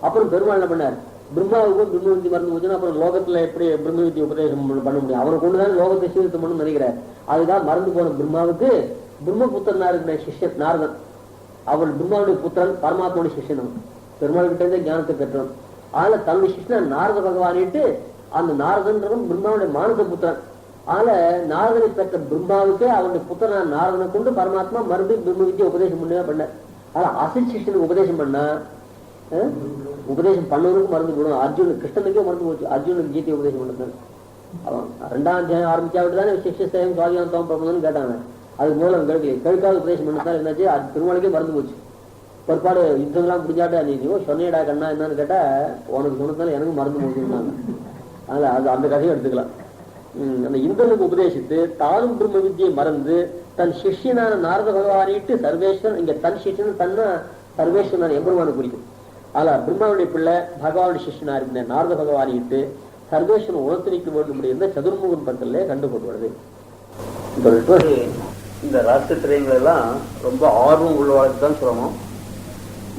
அப்புறம் பெருமாள் என்ன பண்ணார், பிரம்மாவுக்கும் பிரம்ம வித்தி மறந்து போச்சுன்னா அப்புறம் லோகத்துல எப்படி பிரம்ம வித்தி உபதேசம் பண்ண முடியும், அவனை கொண்டுதான் லோகத்தை சீர்த்தம் பண்ணு நினைக்கிறார். அதுதான் மறந்து போன பிரம்மாவுக்கு பிரம்மபுத்திரனா இருக்கிற சிஷ்யன் நாரதன், அவள் பிரம்மாவுடைய புத்திரன் பரமாத்மாவுடைய சிஷ்யன், அவன் பெருமாள் கிட்ட இருந்தே ஞானத்தை பெற்றவன். அதனால தன்னுடைய சிஷ்யன் நாரத பகவானிட்டு அந்த நாரதன்றவன் பிரம்மாவுடைய மானச புத்திரன். அதனால நாரதனை பெற்ற பிரம்மாவுக்கே அவனுடைய புத்திரன் நாரதனை கொண்டு பரமாத்மா மறுபடியும் பிரம்ம வித்தியை உபதேசம் பண்ணவே பண்ண. அதனால அசித் சிஷ்யனுக்கு உபதேசம் பண்ணா உபதேசம் பண்ணவனுக்கு மறந்து போடும். அர்ஜுனுக்கு கிருஷ்ணனுக்கே மறந்து போச்சு, அர்ஜுனுக்கு கீதை உபதேசம் பண்ணது. அவன் 2ஆம் அத்தியாயம் ஆரம்பிச்சா விட்டுதானே சிஷ்யஸ்தேயம் சுவாதிகாந்தம் பிரபந்தம்னு கேட்டாங்க. அதுக்கு மூலம் கேட்காத உபதேசம் பண்ணதால் என்னாச்சு, அது திருமலைக்கே மறந்து போச்சு. ஒருபாடு யுத்தம்லாம் புரிஞ்சாட்டா நீ சொன்னேடா கண்ணா என்னன்னு கேட்டா உனக்கு சொன்னதால எனக்கு மறந்து போச்சுன்னாங்க. அதனால அது அந்த கதையும் எடுத்துக்கலாம். அந்த இந்திரனுக்கு உபதேசித்து தானும் பிரம்ம வித்தியை மறந்து தன் சிஷ்யனான நாரத பகவானிட்டு சர்வேஸ்வரன், இங்க தன் சிஷ்யன் தன்னா சர்வேஸ்வரன் எம்பெருமானு குறிக்கும். ஆனா பிரம்மாவுடைய பிள்ளை பகவானுடைய சிஷ்யனா இருந்த நாரத பகவானிட்டு சர்வேஸ்வரன் உணர்த்து நிற்க வேண்டும் இருந்த சதுர்முகன் பக்கத்திலே கண்டுபடுவது. இந்த ராஷ்டிரத்திரைகள் எல்லாம் ரொம்ப ஆர்வம் உள்ளவாளுக்கு தான் சொல்லணும்.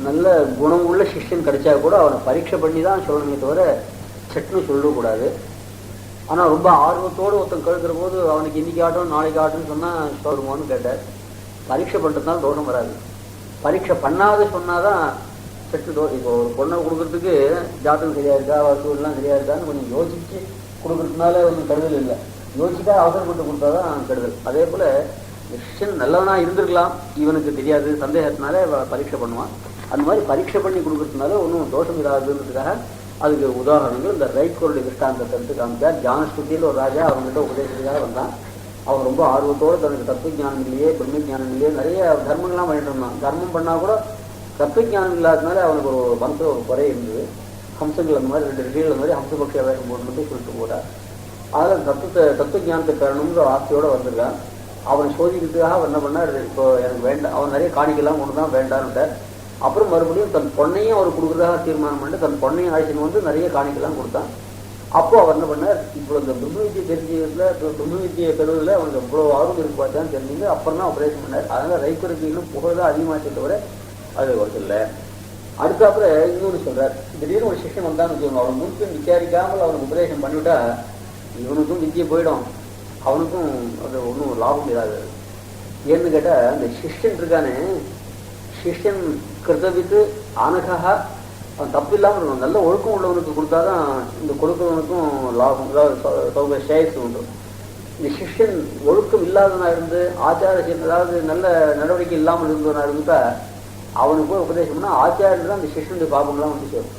நல்ல குணம் உள்ள சிஷ்யன் கிடைச்சா கூட அவனை பரீட்சை பண்ணி தான் சொல்லணுமே தவிர சட்னு சொல்லக்கூடாது. ஆனா ரொம்ப ஆர்வத்தோடு ஒருத்தன் கேட்கிற போது அவனுக்கு இன்னைக்கு ஆட்டும் நாளைக்கு ஆட்டுன்னு சொன்னா சொல்லுமோன்னு கேட்டார். பரீட்சை பண்றதுனால தோஷம் வராது. பரீட்சை பண்ணாத சொன்னாதான் சட்டு இப்போ ஒரு பொண்ணை கொடுக்கறதுக்கு ஜாதகம் சரியா இருக்கா, வசூல்லாம் சரியா இருக்கான்னு கொஞ்சம் யோசிச்சு கொடுக்கறதுனால ஒன்றும் கெடுதல் இல்லை. யோசிச்சா அவசரப்பட்டு கொடுத்தாதான் கெடுதல். அதே போல சிஷ்யன் நல்லவனா இருந்திருக்கலாம், இவனுக்கு தெரியாது, சந்தேகத்தினால பரீட்சை பண்ணுவான். அந்த மாதிரி பரீட்சை பண்ணி கொடுக்கறதுனால ஒன்றும் தோஷம் இராதுன்றதுக்காக அதுக்கு உதாரணங்கள் இந்த ரைட்கோருடைய திருஷ்டாந்தத்தை எடுத்து காமிச்சார். ஜானஸ்துதியில் ஒரு ராஜா அவங்ககிட்ட உபதேசத்துக்காக வந்தான். அவன் ரொம்ப ஆர்வத்தோடு தனக்கு தத்துவ ஜானம் இல்லையே, பிரம்ம ஜானம் இல்லையே, நிறைய தர்மங்கள்லாம் பண்ணிட்டு இருந்தான். தர்மம் பண்ணா கூட தத்துவ ஜானம் இல்லாததுனால அவனுக்கு ஒரு மனசுல ஒரு குறை இருந்தது. ஹம்சங்கள் அந்த மாதிரி 2 ரிஷிகள் அந்த மாதிரி ஹம்சபக்ஷ வேஷம் போட்டு சொல்லிட்டு போறார். அதில் தத்துவ ஞானத்தை பெறணும்ன்ற ஆசையோட வந்திருக்கான். அவனை சோதிக்கிறதுக்காக அவன் என்ன பண்ணார், இப்போ எனக்கு வேண்டாம், அவன் நிறைய காணிக்கலாம் ஒன்று தான் வேண்டான்ட்டார். அப்புறம் மறுபடியும் தன் பொண்ணையும் அவர் கொடுக்குறதாக தீர்மானம் பண்ணிட்டு தன் பொண்ணையும் ஆயிடுச்சுன்னு வந்து நிறைய காணிக்கலாம் கொடுத்தான். அப்போ அவர் என்ன பண்ணார், இப்போ இந்த பிரம்ம வித்தியை தெரிஞ்சதுல பிரம்ம வித்தியை பெறுவதில் அவனுக்கு எவ்வளோ ஆர்வம் இருக்கு பார்த்தான்னு தெரிஞ்சு அப்புறம் தான் ஆபரேஷன் பண்ணார். அதனால ரைப்பருக்கு இன்னும் புகழ்தான் அதிகமாச்சு தவிர அது குறைச்சல. அடுத்த அப்புறம் இன்னொன்று சொல்றார், திடீர்னு ஒரு சிஷ்யம் வந்தான்னு வச்சுக்கோங்க, அவன் முன்பின் விசாரிக்காமல் அவனுக்கு உபதேசம் பண்ணிவிட்டா இவனுக்கும் வித்தியை போயிடும், அவனுக்கும் அது ஒன்றும் லாபம் இல்லாது. ஏன்னு கேட்டால் அந்த சிஷ்யன் இருக்கானே, சிஷ்யன் கிருதவித்து ஆனகா அவன் தப்பு இல்லாமல் இருக்கணும். நல்ல ஒழுக்கம் உள்ளவனுக்கு கொடுத்தாதான் இந்த கொடுக்கிறவனுக்கும் லாபம், அதாவது ஷேர்ஸ் உண்டு. இந்த சிஷ்யன் ஒழுக்கம் இல்லாதவனா இருந்து ஆச்சாரம் ஏதாவது நல்ல நடவடிக்கை இல்லாமல் இருந்தவனா இருந்தா அவனுக்கு போய் உபதேசம் பண்ணா ஆச்சாரியன் தான் அந்த சிஷ்யனுடைய பாபங்கள்லாம் வந்து சேரும்.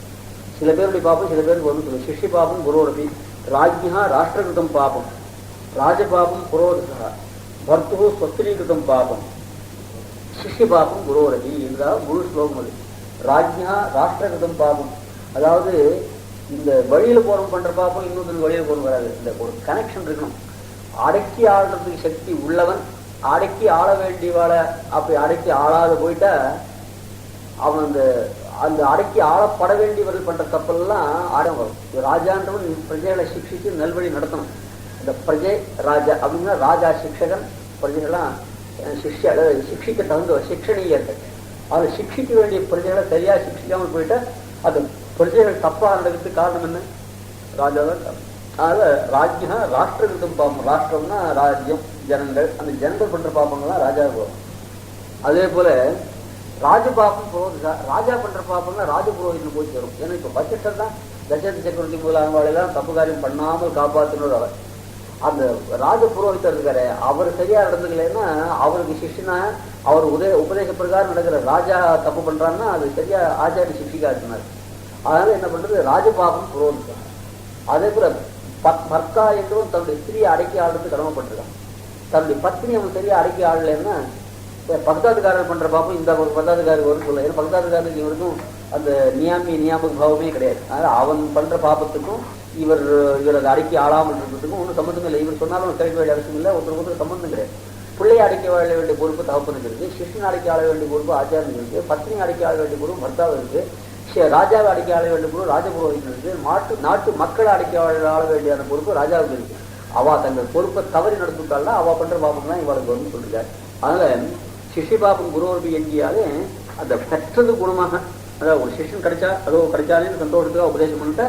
சில பேருடைய பாப்பம் சில பேருக்கு வந்து சொல்லுவோம். சிஷ்ய பாபம் குரோரபி ராஜ்யா ராஷ்டிரகிருதம் பாபம் ராஜபாபம் புரோதா பர்த்து ஸ்வஸ்திரீகிருதம் பாபம் சிஷ்ய பாபம் குரோரபி என்றால் முழு ஸ்லோகம் அது. ராஜ்யா ராஷ்டிரகிருதம் பாபம், அதாவது இந்த வழியில போறவன் பண்ற பாபம் இன்னொரு வழியில போறவன் வராது. இந்த ஒரு கனெக்ஷன் இருக்கணும். அடக்கி ஆடுறதுக்கு சக்தி உள்ளவன் அடக்கி ஆள வேண்டியவாளை அப்படி அடக்கி ஆளாத போயிட்டா அவன் அந்த அடக்கி ஆளப்பட வேண்டியவர்கள் பண்ற தப்பெல்லாம் ஆடம் வரும். ராஜான்றவன் பிரஜைகளை சிக்ஷிச்சு நல்வழி நடத்தணும். இந்த பிரஜை ராஜா அப்படின்னா ராஜா சிக்ஷகன், பிரஜைகள்லாம் சிக்ஷிக்க தகுந்த சிக்ஷணீயர்கள். அதை சிக்ஷிக்க வேண்டிய பிரஜைகளை சரியா சிக்ஷிக்காமல் போயிட்டா அது பிரஜைகள் தப்பா நடக்கிறதுக்கு காரணம் என்ன? ராஜா தான். அதனால ராஜ்யா ராஷ்டிரகிருதம் பாப்பம், ராஷ்டிரம்னா ராஜ்யம் ஜனங்கள், அந்த ஜனங்கள் பண்ற பாப்பங்கள்லாம் ராஜா போகும். அதே போல ராஜபாபம் புரோகிதா, ராஜா பண்ற பாப்பம்னா ராஜபுரோகிதன் போய் சேரும். ஏன்னா இப்ப வசிஷ்டர் தான் தசரத சக்கரவர்த்தி முதலானவாளெல்லாம் தப்பு காரியம் பண்ணாமல் காப்பாற்றினோர் அவர். அந்த ராஜ புரோகிதர் இருக்காரு, அவர் சரியா நடந்துக்கலைன்னா அவருக்கு சிஷ்யனா அவர் உபதேச பிரகாரம் நடக்கிற ராஜா தப்பு பண்றாருன்னா அது சரியா ஆச்சாரிய சிக்ஷிக்காருனார். அதனால என்ன பண்றது, ராஜபாபம் புரோகிதம். அதே போல பர்த்தா என்றும் தன்னுடைய ஸ்திரியை அடக்கி ஆடுறதுக்கு கடமைப்பட்டிருக்கான். தன்னுடைய பத்னி அவன் சரியா அடக்கி ஆடலைன்னா பக்தாதுக்காரர் பண்ற பாப்பம் இந்த ஒரு பக்தாதுக்காரருக்கு வரும் சொல்ல. ஏன்னா பக்தாதுக்காரருக்கு இவருக்கும் அந்த நியாமக பாவமே கிடையாது. அதனால அவன் பண்ற பாப்பத்துக்கும் இவர் அடக்கி ஆளாமல் இருக்கிறதுக்கும் ஒன்றும் சம்பந்தம் இல்லை. இவர் சொன்னாலும் கிடைக்க வேண்டிய அவசியம் இல்லை, ஒருத்தருக்கு சம்பந்தம் கிடையாது. பிள்ளையை அடக்கி வாழ வேண்டிய பொறுப்பு தகப்பனுக்கு இருக்கு, சிஷ்யன் அடக்கி ஆள வேண்டிய பொறுப்பு ஆச்சாரனுக்கு இருக்கு, பத்னி அடக்கி ஆள வேண்டிய பொறுப்பு பர்த்தாவுக்கு இருக்கு, ராஜாவை அடக்கி ஆள வேண்டிய பொறுப்பு ராஜபுரோகிதனுக்கு இருக்கு, நாட்டு மக்களை அடக்கி ஆள வேண்டிய பொறுப்பு ராஜாவுக்கு இருக்கு. அவ தங்கள் பொறுப்பை தவறி நடந்துட்டாள்னா அவ பண்ற பாபம் தான் இவளுக்கு வந்து சொல்லிருக்காரு. அதனால சிஷ்ய பாபம் குருவரபி எங்கியாலே அந்த பெற்றது குணமாக, அதாவது ஒரு சிஷ்யன் கிடைச்சாலே சந்தோஷத்துக்காக உபதேசம் பண்ணிட்ட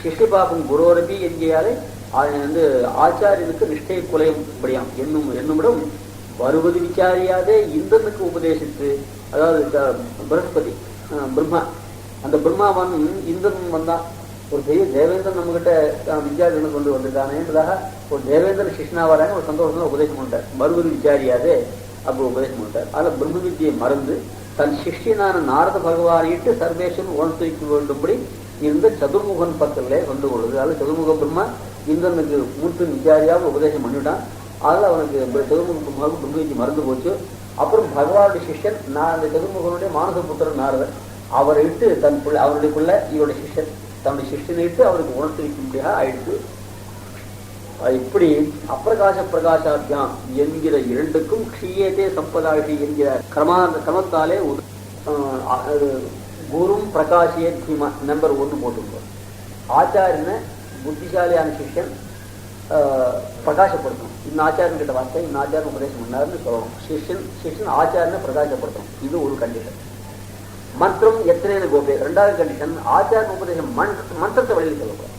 சிஷ்ய பாபம் குருவரபி எங்கியாலே வந்து ஆச்சாரியனுக்கு நிஷ்டை குலையும்படியாம் என்னுமிடம் வருவது விசாரியாதே இந்திரனுக்கு உபதேசித்து, அதாவது பிரகஸ்பதி பிரம்மா, அந்த பிரம்மாவன் இந்திரன் வந்தான். ஒரு பெரிய தேவேந்திரன் நம்ம கிட்ட வித்யார்த்தனை கொண்டு வந்திருக்கானேன்றதாக ஒரு தேவேந்திரன் சிஷ்ணா வரான்னு ஒரு சந்தோஷம் உபதேசம் பண்ணிட்டார். வருவது விசாரியாதே அப்படி உபதேசம் பண்ணிட்டார். அதில் பிரம்ம வித்தியை மறந்து தன் சிஷ்யனான நாரத பகவானிட்டு சர்வேஸ்வரன் உணர்த்திக்க வேண்டும்படி இருந்த சதுர்முகன் பக்கத்திலே கொண்டு கொள்ளுது. அதில் சதுர்முக பிரம்மா இந்திரனுக்கு மூத்து விசாரியாமல் உபதேசம் பண்ணிவிட்டான். அதில் அவனுக்கு சதுர்முக பிரம்மாவுக்கு பிரம்ம வித்தியை மறந்து போச்சு. அப்புறம் பகவானுடைய சிஷ்யன் அந்த சதுர்முகனுடைய மானச புத்திரன் நாரதர், அவரை இட்டு தன் பிள்ளை அவருடைய பிள்ளை இவருடைய சிஷ்யன் தன்னுடைய சிஷ்யனை இட்டு அவருக்கு உணர்த்தி வைக்கும்படியாக ஆயிடுச்சு. இப்படி அப்பிரகாச பிரகாசாபியாம் என்கிற இரண்டுக்கும் க்ஷீயத்தே சம்பதாஷி என்கிற கிரமத்தாலே குரும் பிரகாஷிய தீமா நம்பர் 1 போட்டுருக்கோம். ஆச்சாரியனை புத்திசாலியான சிஷ்யன் பிரகாசப்படுத்தணும். இந்த ஆச்சாரன் கிட்ட வார்த்தை இந்த ஆச்சாரம் உபதேசம் பண்ணாருன்னு சொல்லணும். சிஷ்யன் ஆச்சாரனை பிரகாசப்படுத்தணும். இது ஒரு கண்டிஷன். மந்திரம் எத்தனை கோபே 2வது கண்டிஷன். ஆச்சார உபதேசம் மந்திரத்தை வழியில் சொல்லக்கூடாது.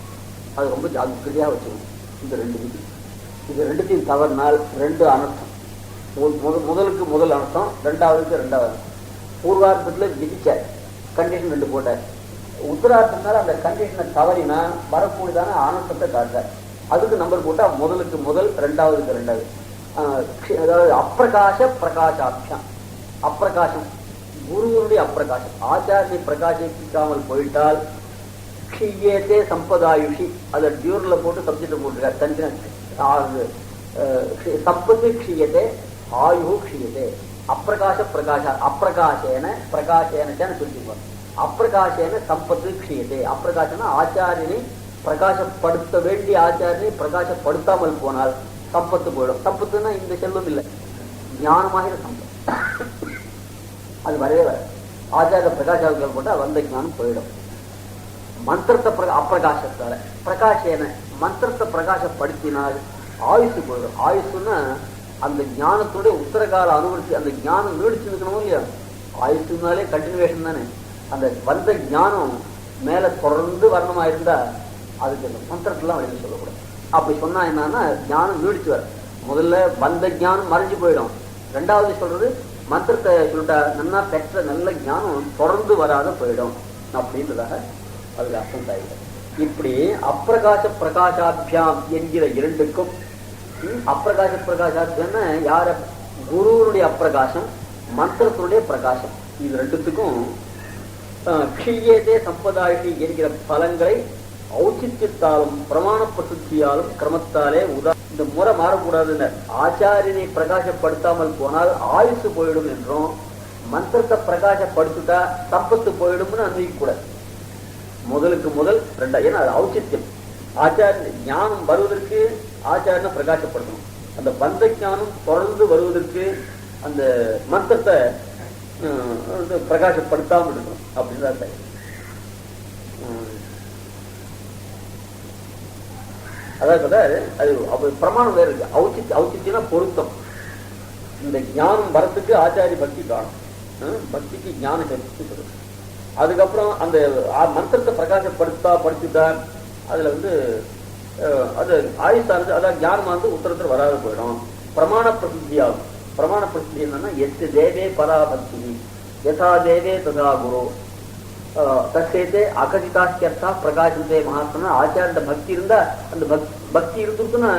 அது ரொம்ப ஜாக்கிரதையாக வச்சுக்கணும். இந்த 2 விதி, இது 2த்தையும் தவறினால் 2 அனர்த்தம். முதலுக்கு முதல் அர்த்தம், 2வதுக்கு 2வது அர்த்தம். பூர்வார்த்தத்தில் விதிச்ச கண்டிஷன் 2 போட்டார். உத்தரார்த்தத்தினால அந்த கண்டிஷனை தவறினா வரக்கூடியதான அனர்த்தத்தை காட்டார். அதுக்கு நம்பர் போட்டா முதலுக்கு முதல், 2வதுக்கு 2வது. அதாவது அப்பிரகாச பிரகாசாபியம். அப்பிரகாசம் குருவனுடைய அப்பிரகாசம். ஆச்சாரியை பிரகாசிக்காமல் போயிட்டால் க்ஷீயத்தே சம்பதாயுஷி. அதை டியூர்ல போட்டு சப்ஜெக்ட் போட்டிருக்காரு தனித்தன. சம்பத்து க்ஷீயத்தே ஆயு க்ஷீயத்தே. அப்பிரகாச பிரகாச அப்பிரகாசேன சொல்லிருப்பார். அப்பிரகாசேன சம்பத்து க்ஷீயத்தே. அப்பிரகாசனா ஆச்சாரியனை பிரகாசப்படுத்த வேண்டிய ஆச்சாரியனை பிரகாசப்படுத்தாமல் போனால் சம்பத்து போயிடும். சம்பத்துன்னா இந்த செல்வம் இல்லை, ஞானமாகிற சம்பத்து. அது வரவே வர ஆச்சாரிய பிரகாசாவுக்கு போட்டால் வந்த ஞானம் போயிடும். மந்திரத்தை அப்பிரகாசத்தால பிரகாசேன மந்திரத்தை பிரகாசப்படுத்தினால் ஆயுசு போயிடும். ஆயுசுன்னா அந்த ஞானத்துடைய உத்தரகால அனுபவிச்சு அந்த ஞானம் நீடிச்சு இருக்கணும் இல்லையா. ஆயுசுனாலே கண்டினியூவேஷன் தானே. அந்த வந்த ஞானம் மேல தொடர்ந்து வரணுமா இருந்தா அதுக்கு அந்த மந்திரத்தெல்லாம் வெளியில் சொல்லக்கூடாது. அப்படி சொன்னா என்னன்னா ஞானம் நீடிச்சு வர. முதல்ல வந்த ஞானம் மறைஞ்சு போயிடும். 2வது சொல்றது மந்திரத்தை சொல்லிட்டா நல்லா பெற்ற நல்ல ஞானம் தொடர்ந்து வராத போயிடும் அப்படின்றதாக அதுக்கு அர்த்தம் தாயில்லை. இப்படி அப்பிரகாச பிரகாசாபியாம் என்கிற 2க்கும் அப்பிரகாச பிரகாசாபியம்னா யார குருவனுடைய அப்பிரகாசம், மந்திரத்தினுடைய பிரகாசம், இது 2த்துக்கும் க்ஷீயத்தே சம்பதாயி என்கிற பலங்களை ஔச்சித்யத்தாலும் பிரமாண பிரசித்தியாலும் கிரமத்தாலே இந்த முறை மாறக்கூடாதுன்னு. ஆச்சாரியனை பிரகாசப்படுத்தாமல் போனால் ஆயுசு போயிடும் என்றும், மந்திரத்தை பிரகாசப்படுத்திட்டா சம்பத்து போயிடும்னு அன்வைக்கூடாது. முதலுக்கு முதல் 2. ஏன்னா அது ஔச்சித்யம். ஆச்சாரிய ஞானம் வருவதற்கு ஆச்சாரியனை பிரகாசப்படுத்தணும். அந்த பந்த ஞானம் தொடர்ந்து வருவதற்கு அந்த மந்திரத்தை பிரகாசப்படுத்தாமல் இருக்கணும் அப்படின்னு. அதாவது அது பிரமாணம் வேற இருக்கு. ஔச்சித்யம்னா பொருத்தம். இந்த ஞானம் வரத்துக்கு ஆச்சாரிய பக்தி காணும். பக்திக்கு ஞான சக்தி சொல்லுது. அதுக்கப்புறம் அந்த மந்திரத்தை பிரகாசப்படுத்திட்டா அதுல அது ஆயுஷானது அதாவது ஞானமானது உத்தரத்தில் வராது போயிடும். பிரமாண பிரசித்தியாகும். பிரமாண பிரசித்தி என்னன்னா எத்து தேவே பராபக்தி யதா தேவே ததா குரு தசேதே அகதிதாஸ்கர்த்தா பிரகாசத்தே மகாத்மா. ஆச்சாரிய பக்தி இருந்தா அந்த பக்தி இருந்துருக்குன்னா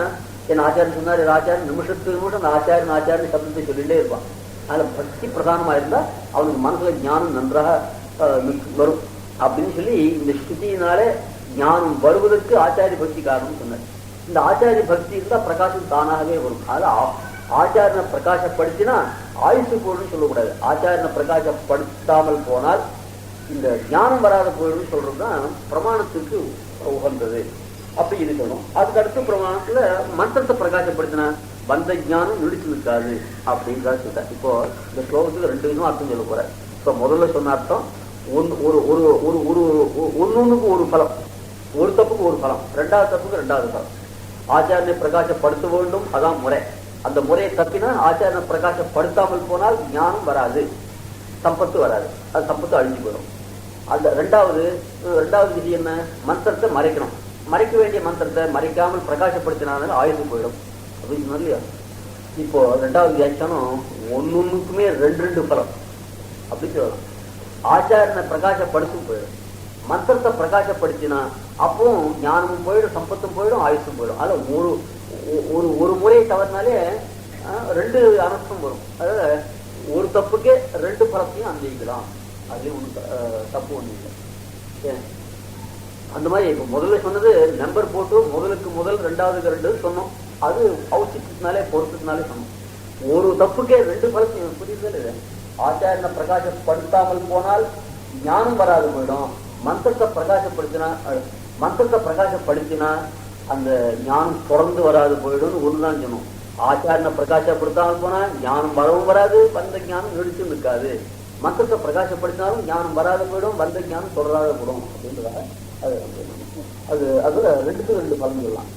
என் ஆச்சாரியன் சொன்னார், ஆச்சாரியன் நிமிஷத்துக்கு நிமிஷம் அந்த ஆச்சாரியன் சப்தத்தை சொல்லிட்டே இருப்பான். அதுல பக்தி பிரதானமா இருந்தா அவனுக்கு மனசுல ஞானம் நன்றாக வரும் அப்படின்னு சொல்லி இந்த ஸ்ருதியினாலே ஞானம் வருவதற்கு ஆச்சாரிய பக்தி காரணம் சொன்னார். இந்த ஆச்சாரிய பக்தி இருந்தா பிரகாசம் தானாகவே வரும். அதனால ஆச்சாரியனை பிரகாசப்படுத்தினா ஆயுசு போடுன்னு சொல்லக்கூடாது. ஆச்சாரியனை பிரகாசப்படுத்தாமல் போனால் இந்த ஞானம் வராத போயிடும் சொல்றதுதான் பிரமாணத்துக்கு உகந்தது. அப்படி இருக்கணும். அதுக்கு அடுத்த பிரமாணத்துல மந்திரத்தை பிரகாசப்படுத்தினா வந்த ஞானம் நீடிச்சு நிற்காது அப்படின்றத சொல்லிட்டார். இப்போ இந்த ஸ்லோகத்துக்கு 2 விதமா அர்த்தம் சொல்ல போற. இப்ப முதல்ல சொன்ன அர்த்தம் ஒன்னுக்கு ஒரு பலம், ஒரு தப்புக்கு ஒரு பலம், 2வது தப்புக்கு 2வது பலம். ஆச்சாரியனை பிரகாசப்படுத்த வேண்டும், அதான் முறை. அந்த முறையை தப்பினா ஆச்சாரியனை பிரகாசப்படுத்தாமல் போனால் ஞானம் வராது, சம்பத்து வராது, அது சம்பத்து அழிஞ்சு போயிடும். அந்த 2வது விதி என்ன? மந்திரத்தை மறைக்கணும். மறைக்க வேண்டிய மந்திரத்தை மறைக்காமல் பிரகாசப்படுத்தினாலும் ஆயுசு போயிடும் அப்படின்னு சொன்னா இல்லையா. இப்போ 2வது வியாக்கியானம் ஒன்னுக்குமே 2 பலம் அப்படின்னு சொல்லலாம். ஆச்சாரியனை பிரகாசப்படுத்தும் போயிடும், மந்திரத்தை பிரகாசப்படுத்தினா அப்பவும் ஞானமும் போயிடும், சம்பத்தும் போயிடும், ஆயுசும் போயிடும். அதுல ஒரு முறையை தவறினாலே 2 அனர்த்தம் வரும். அதாவது ஒரு தப்புக்கே 2 பலத்தையும் அனுபவிக்கலாம். அதுலயும் ஒண்ணு தப்பு ஒண்ணு இல்லை. அந்த மாதிரி இப்ப முதல்ல சொன்னது நம்பர் போட்டு முதலுக்கு முதல் 2வதுக்கு 2 சொன்னோம். அது ஔச்சித்யத்தினாலே பொருத்தத்தினாலே சொன்னோம். ஒரு தப்புக்கே 2 பலத்தையும் புரியுது. ஆச்சாரியனை பிரகாசப்படுத்தாமல் போனால் ஞானம் வராது போயிடும். மந்திரத்தை பிரகாசப்படுத்தினா அந்த ஞானம் தொடர்ந்து வராது போயிடும். ஒண்ணுதான் சொன்னோம், ஆச்சாரனை பிரகாசப்படுத்தாமல் போனா ஞானம் வரவும் வராது, வந்த ஞானம் நெடிச்சு நிற்காது. மற்றத்தை பிரகாசப்படுத்தினாலும் ஞானம் வராது போயிடும், வந்த ஞானம் தொடராத போடும் அப்படின்றதாக அது அதுல ரெண்டுக்கும் ரெண்டு பலன் சொல்லலாம்.